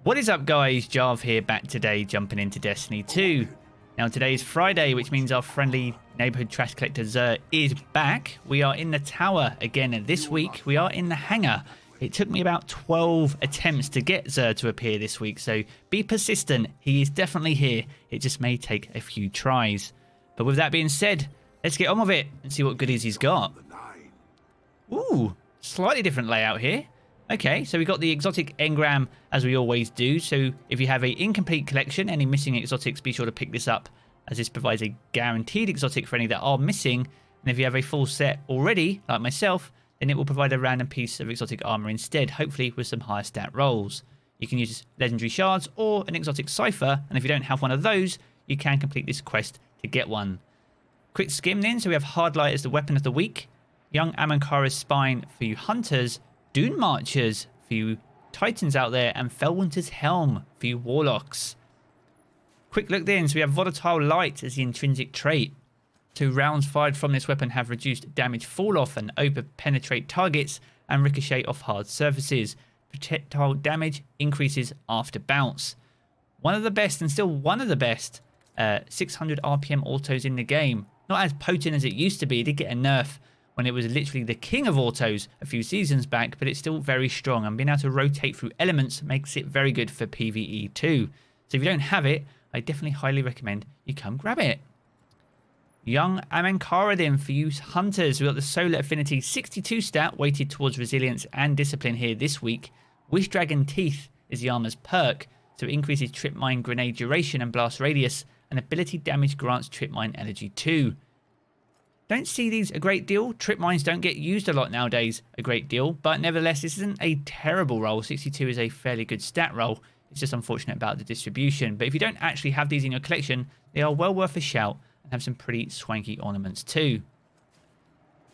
What is up, guys? Jarv here, back today, jumping into Destiny 2. Now, today is Friday, which means our friendly neighborhood trash collector XUR is back. We are in the tower again, and this week we are in the hangar. It took me about 12 attempts to get XUR to appear this week, so be persistent. He is definitely here. It just may take a few tries. But with that being said, let's get on with it and see what goodies he's got. Ooh, slightly different layout here. Okay, so we got the exotic Engram as we always do. So if you have an incomplete collection, any missing exotics, be sure to pick this up, as this provides a guaranteed exotic for any that are missing. And if you have a full set already, like myself, then it will provide a random piece of exotic armor instead, hopefully with some higher stat rolls. You can use legendary shards or an exotic cipher, and if you don't have one of those, you can complete this quest to get one. Quick skim then, so we have Hardlight as the weapon of the week, Young Amankara's Spine for you hunters, Dune Marchers for you Titans out there, and Felwinter's Helm for you Warlocks. Quick look then, so we have Volatile Light as the intrinsic trait. 2 rounds fired from this weapon have reduced damage fall off and over-penetrate targets and ricochet off hard surfaces. Projectile damage increases after bounce. One of the best, and still one of the best, 600 RPM autos in the game. Not as potent as it used to be. It did get a nerf when it was literally the king of autos a few seasons back, but it's still very strong, and being able to rotate through elements makes it very good for PvE too. So if you don't have it, I definitely highly recommend you come grab it. Young Amankara then for you hunters. We've got the Solar Affinity 62 stat weighted towards resilience and discipline here this week. Wish Dragon Teeth is the armor's perk, so it increases trip mine grenade duration and blast radius, and ability damage grants trip mine energy too. Don't see these a great deal. Trip mines don't get used a lot nowadays a great deal, but nevertheless this isn't a terrible roll. 62 is a fairly good stat roll. It's just unfortunate about the distribution, but if you don't actually have these in your collection, they are well worth a shout and have some pretty swanky ornaments too.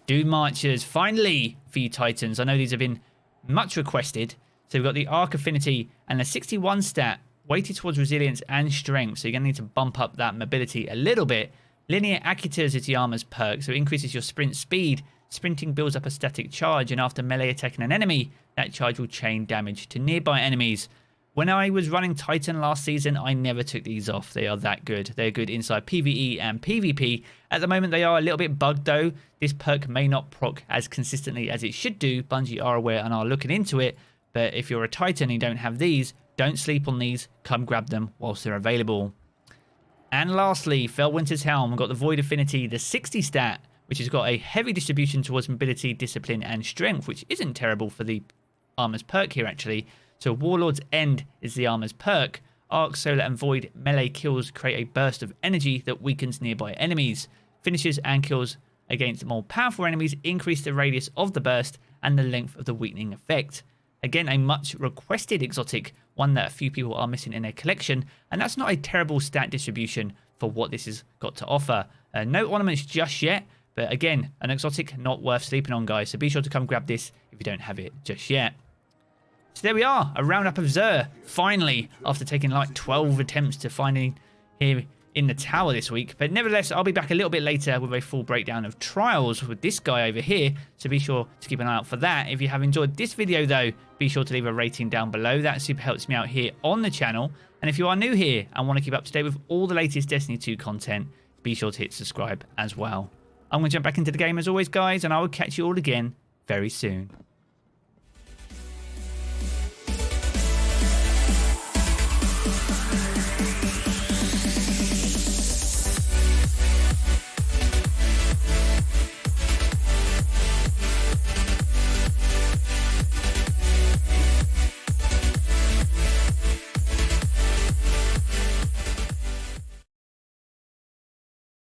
Dune Marchers, finally for you Titans. I know these have been much requested. So we've got the Arc Affinity and the 61 stat weighted towards resilience and strength, so you're going to need to bump up that mobility a little bit. Linear Acuitors is the armor's perk, so it increases your sprint speed. Sprinting builds up a static charge, and after melee attacking an enemy, that charge will chain damage to nearby enemies. When I was running Titan last season, I never took these off. They are that good. They're good inside PvE and PvP. At the moment, they are a little bit bugged though. This perk may not proc as consistently as it should do. Bungie are aware and are looking into it. But if you're a Titan and you don't have these, don't sleep on these. Come grab them whilst they're available. And lastly, Felwinter's Helm. We've got the Void Affinity, the 60 stat, which has got a heavy distribution towards mobility, discipline, and strength, which isn't terrible for the armor's perk here, actually. So Warlord's End is the armor's perk. Arc, Solar, and Void melee kills create a burst of energy that weakens nearby enemies. Finishes and kills against more powerful enemies increase the radius of the burst and the length of the weakening effect. Again, a much requested exotic, one that a few people are missing in their collection, and that's not a terrible stat distribution for what this has got to offer. No ornaments just yet, but again, an exotic not worth sleeping on, guys, so be sure to come grab this if you don't have it just yet. So there we are, a roundup of XUR, finally, after taking like 12 attempts to finding him in the tower this week. But nevertheless, I'll be back a little bit later with a full breakdown of trials with this guy over here, so be sure to keep an eye out for that. If you have enjoyed this video though, be sure to leave a rating down below. That super helps me out here on the channel. And if you are new here and want to keep up to date with all the latest Destiny 2 content, be sure to hit subscribe as well. I'm going to jump back into the game as always, guys, and I will catch you all again very soon.